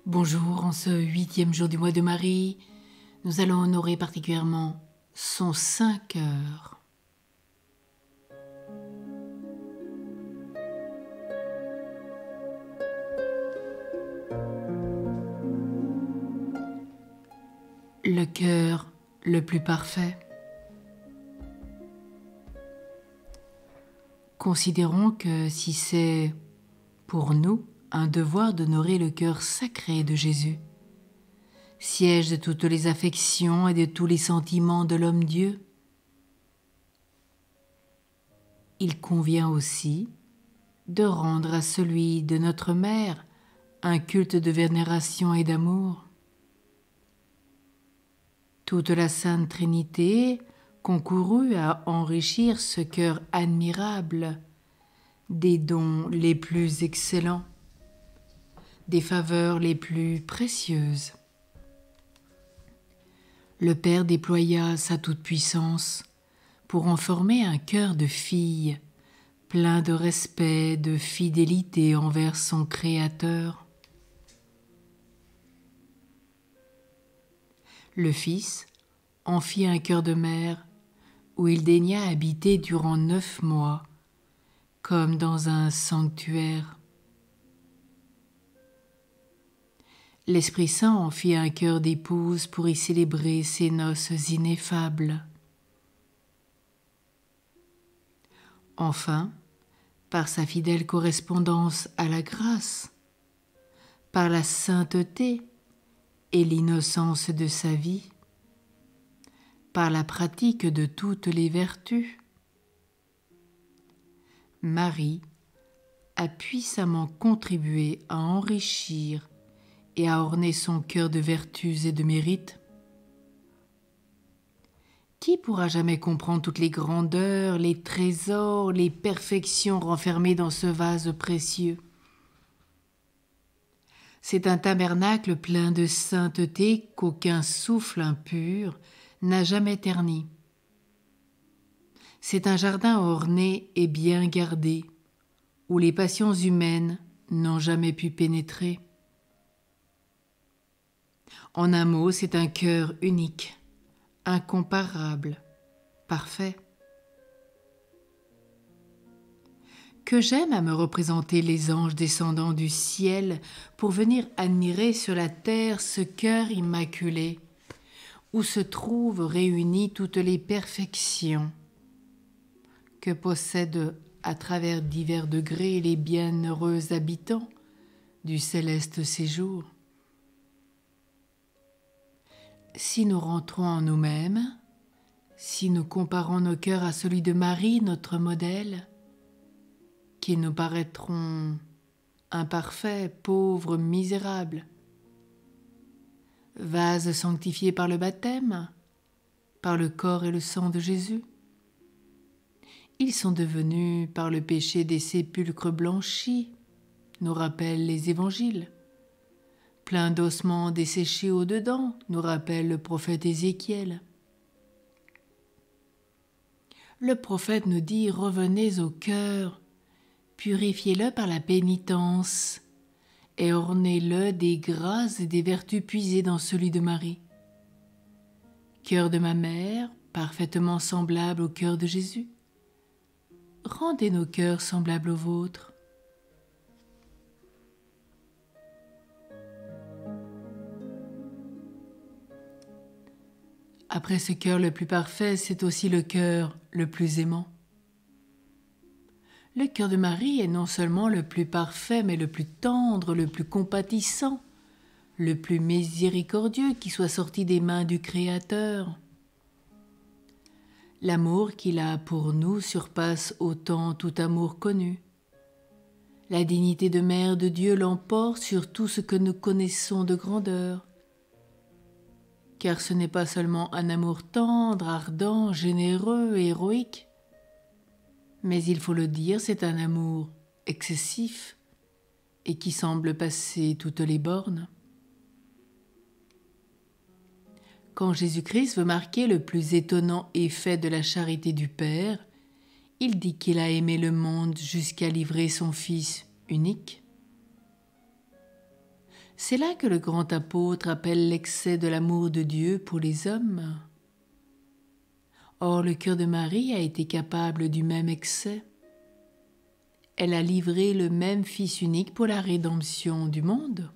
Bonjour, en ce 8e jour du mois de Marie, nous allons honorer particulièrement son saint cœur. Le cœur le plus parfait. Considérons que si c'est pour nous un devoir d'honorer le cœur sacré de Jésus, siège de toutes les affections et de tous les sentiments de l'homme-dieu, il convient aussi de rendre à celui de notre mère un culte de vénération et d'amour. Toute la Sainte Trinité concourut à enrichir ce cœur admirable des dons les plus excellents, des faveurs les plus précieuses. Le Père déploya sa toute-puissance pour en former un cœur de fille, plein de respect, de fidélité envers son Créateur. Le Fils en fit un cœur de mère où il daigna habiter durant 9 mois, comme dans un sanctuaire. L'Esprit Saint en fit un cœur d'épouse pour y célébrer ses noces ineffables. Enfin, par sa fidèle correspondance à la grâce, par la sainteté et l'innocence de sa vie, par la pratique de toutes les vertus, Marie a puissamment contribué à enrichir et à orner son cœur de vertus et de mérites. Qui pourra jamais comprendre toutes les grandeurs, les trésors, les perfections renfermées dans ce vase précieux? C'est un tabernacle plein de sainteté qu'aucun souffle impur n'a jamais terni. C'est un jardin orné et bien gardé, où les passions humaines n'ont jamais pu pénétrer. En un mot, c'est un cœur unique, incomparable, parfait. Que j'aime à me représenter les anges descendant du ciel pour venir admirer sur la terre ce cœur immaculé, où se trouvent réunies toutes les perfections que possèdent à travers divers degrés les bienheureux habitants du céleste séjour. Si nous rentrons en nous-mêmes, si nous comparons nos cœurs à celui de Marie, notre modèle, qui nous paraîtront imparfaits, pauvres, misérables, vases sanctifiés par le baptême, par le corps et le sang de Jésus, ils sont devenus, par le péché des sépulcres blanchis, nous rappellent les évangiles. Plein d'ossements desséchés au-dedans, nous rappelle le prophète Ézéchiel. Le prophète nous dit « Revenez au cœur, purifiez-le par la pénitence et ornez-le des grâces et des vertus puisées dans celui de Marie. Cœur de ma mère, parfaitement semblable au cœur de Jésus. Rendez nos cœurs semblables aux vôtres. » Après ce cœur le plus parfait, c'est aussi le cœur le plus aimant. Le cœur de Marie est non seulement le plus parfait, mais le plus tendre, le plus compatissant, le plus miséricordieux qui soit sorti des mains du Créateur. L'amour qu'il a pour nous surpasse autant tout amour connu. La dignité de mère de Dieu l'emporte sur tout ce que nous connaissons de grandeur. Car ce n'est pas seulement un amour tendre, ardent, généreux et héroïque, mais il faut le dire, c'est un amour excessif et qui semble passer toutes les bornes. Quand Jésus-Christ veut marquer le plus étonnant effet de la charité du Père, il dit qu'il a aimé le monde jusqu'à livrer son Fils unique. C'est là que le grand apôtre appelle l'excès de l'amour de Dieu pour les hommes. Or, le cœur de Marie a été capable du même excès. Elle a livré le même Fils unique pour la rédemption du monde.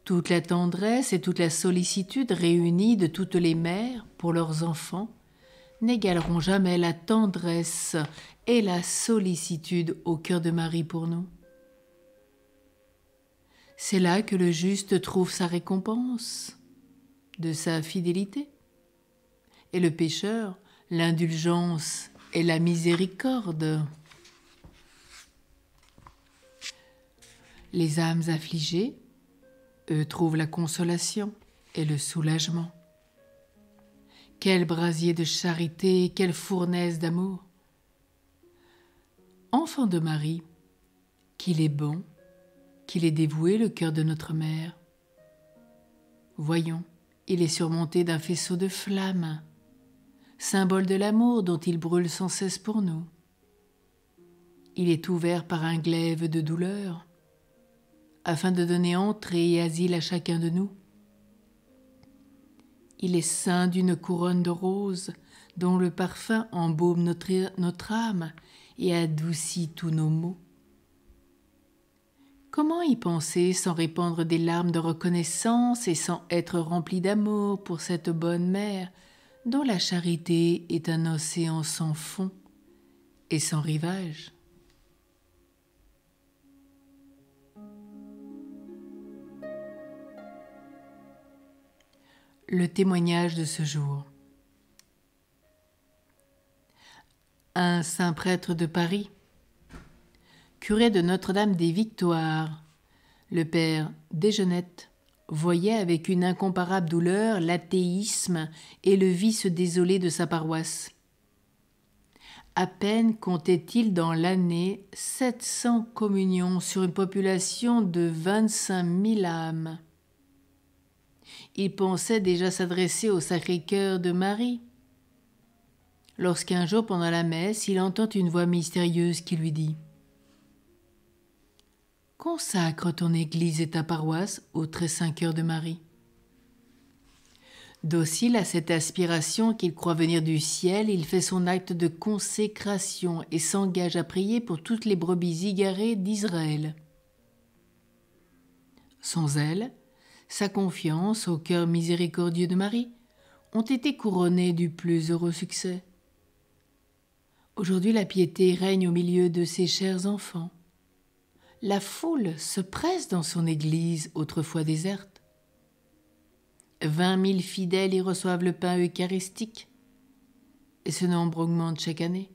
Toute la tendresse et toute la sollicitude réunies de toutes les mères pour leurs enfants n'égaleront jamais la tendresse et la sollicitude au cœur de Marie pour nous. C'est là que le juste trouve sa récompense de sa fidélité, et le pécheur, l'indulgence et la miséricorde. Les âmes affligées, eux, trouvent la consolation et le soulagement. Quel brasier de charité, quelle fournaise d'amour! Enfant de Marie, qu'il est bon, qu'il est dévoué le cœur de notre mère. Voyons, il est surmonté d'un faisceau de flammes, symbole de l'amour dont il brûle sans cesse pour nous. Il est ouvert par un glaive de douleur, afin de donner entrée et asile à chacun de nous. Il est ceint d'une couronne de roses, dont le parfum embaume notre âme et adoucit tous nos maux. Comment y penser sans répandre des larmes de reconnaissance et sans être rempli d'amour pour cette bonne mère dont la charité est un océan sans fond et sans rivage? Le témoignage de ce jour. Un saint prêtre de Paris, curé de Notre-Dame-des-Victoires, le père Desgenette, voyait avec une incomparable douleur l'athéisme et le vice désolé de sa paroisse. À peine comptait-il dans l'année 700 communions sur une population de 25 000 âmes. Il pensait déjà s'adresser au Sacré-Cœur de Marie, lorsqu'un jour pendant la messe, il entend une voix mystérieuse qui lui dit « Consacre ton église et ta paroisse au très saint cœur de Marie. » Docile à cette aspiration qu'il croit venir du ciel, il fait son acte de consécration et s'engage à prier pour toutes les brebis égarées d'Israël. Son zèle, sa confiance au cœur miséricordieux de Marie ont été couronnées du plus heureux succès. Aujourd'hui, la piété règne au milieu de ses chers enfants. La foule se presse dans son église, autrefois déserte. 20 000 fidèles y reçoivent le pain eucharistique, et ce nombre augmente chaque année.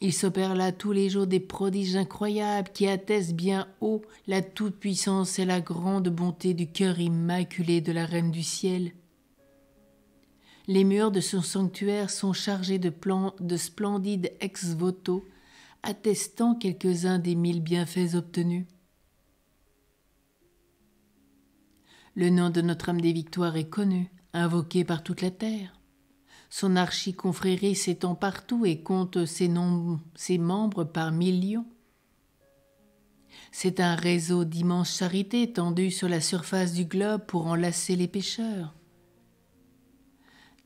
Il s'opère là tous les jours des prodiges incroyables qui attestent bien haut la toute-puissance et la grande bonté du cœur immaculé de la Reine du Ciel. Les murs de son sanctuaire sont chargés de splendides ex-voto, attestant quelques-uns des 1000 bienfaits obtenus. Le nom de Notre-Dame des Victoires est connu, invoqué par toute la terre. Son archiconfrérie s'étend partout et compte ses membres par millions. C'est un réseau d'immenses charités étendu sur la surface du globe pour enlacer les pécheurs.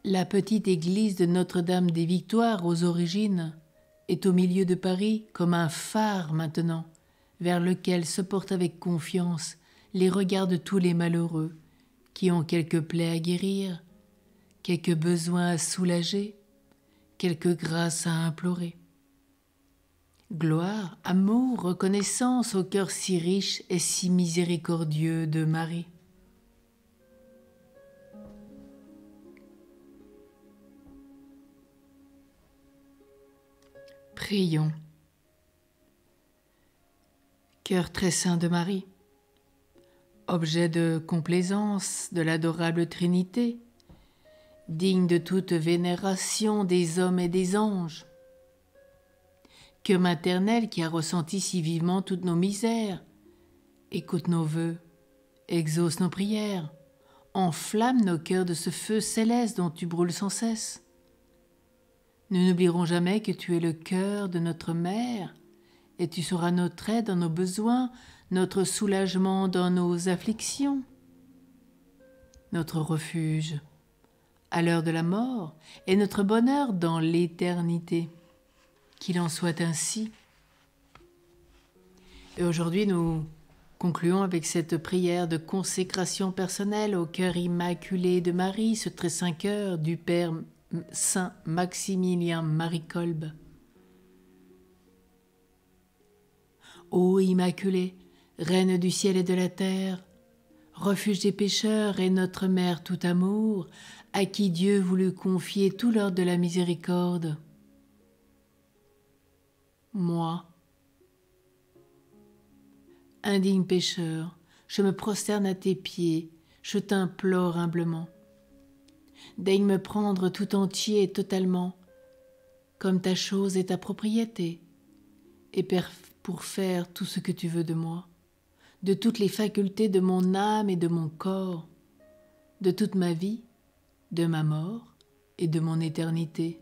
La petite église de Notre-Dame des Victoires, aux origines, est au milieu de Paris comme un phare maintenant, vers lequel se portent avec confiance les regards de tous les malheureux qui ont quelque plaie à guérir, quelques besoins à soulager, quelque grâce à implorer. Gloire, amour, reconnaissance au cœur si riche et si miséricordieux de Marie. Prions. Cœur très saint de Marie, objet de complaisance de l'adorable Trinité, digne de toute vénération des hommes et des anges. Cœur maternel qui a ressenti si vivement toutes nos misères, écoute nos vœux, exauce nos prières, enflamme nos cœurs de ce feu céleste dont tu brûles sans cesse. Nous n'oublierons jamais que tu es le cœur de notre mère et tu seras notre aide dans nos besoins, notre soulagement dans nos afflictions, notre refuge à l'heure de la mort et notre bonheur dans l'éternité. Qu'il en soit ainsi. Et aujourd'hui, nous concluons avec cette prière de consécration personnelle au cœur immaculé de Marie, ce très saint cœur du Père Saint Maximilien Marie Kolb. Ô Immaculée, Reine du ciel et de la terre, refuge des pécheurs et notre Mère tout amour, à qui Dieu voulut confier tout l'ordre de la miséricorde. Moi, indigne pécheur, je me prosterne à tes pieds, je t'implore humblement. Daigne me prendre tout entier et totalement, comme ta chose est ta propriété, et pour faire tout ce que tu veux de moi, de toutes les facultés de mon âme et de mon corps, de toute ma vie, de ma mort et de mon éternité.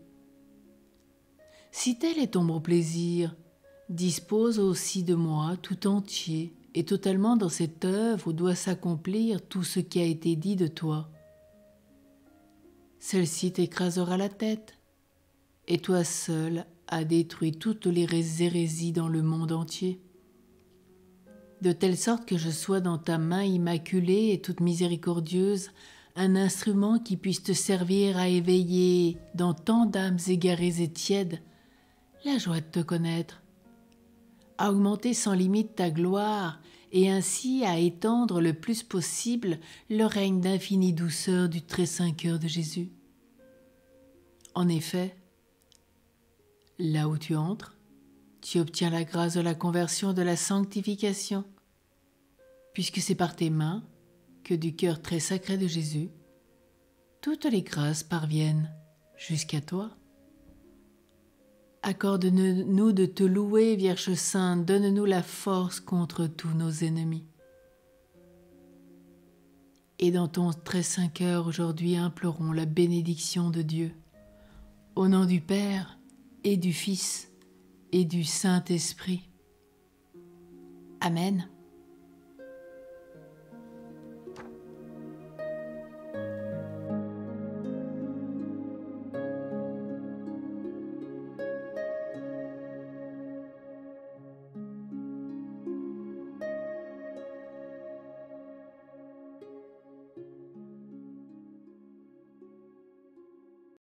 Si tel est ton bon plaisir, dispose aussi de moi tout entier et totalement dans cette œuvre où doit s'accomplir tout ce qui a été dit de toi. Celle-ci t'écrasera la tête, et toi seul as détruit toutes les hérésies dans le monde entier, de telle sorte que je sois dans ta main immaculée et toute miséricordieuse un instrument qui puisse te servir à éveiller dans tant d'âmes égarées et tièdes la joie de te connaître, à augmenter sans limite ta gloire et ainsi à étendre le plus possible le règne d'infinie douceur du très saint cœur de Jésus. En effet, là où tu entres, tu obtiens la grâce de la conversion, de la sanctification, puisque c'est par tes mains que du cœur très sacré de Jésus, toutes les grâces parviennent jusqu'à toi. Accorde-nous de te louer, Vierge Sainte, donne-nous la force contre tous nos ennemis. Et dans ton très saint cœur, aujourd'hui, implorons la bénédiction de Dieu, au nom du Père et du Fils et du Saint-Esprit. Amen.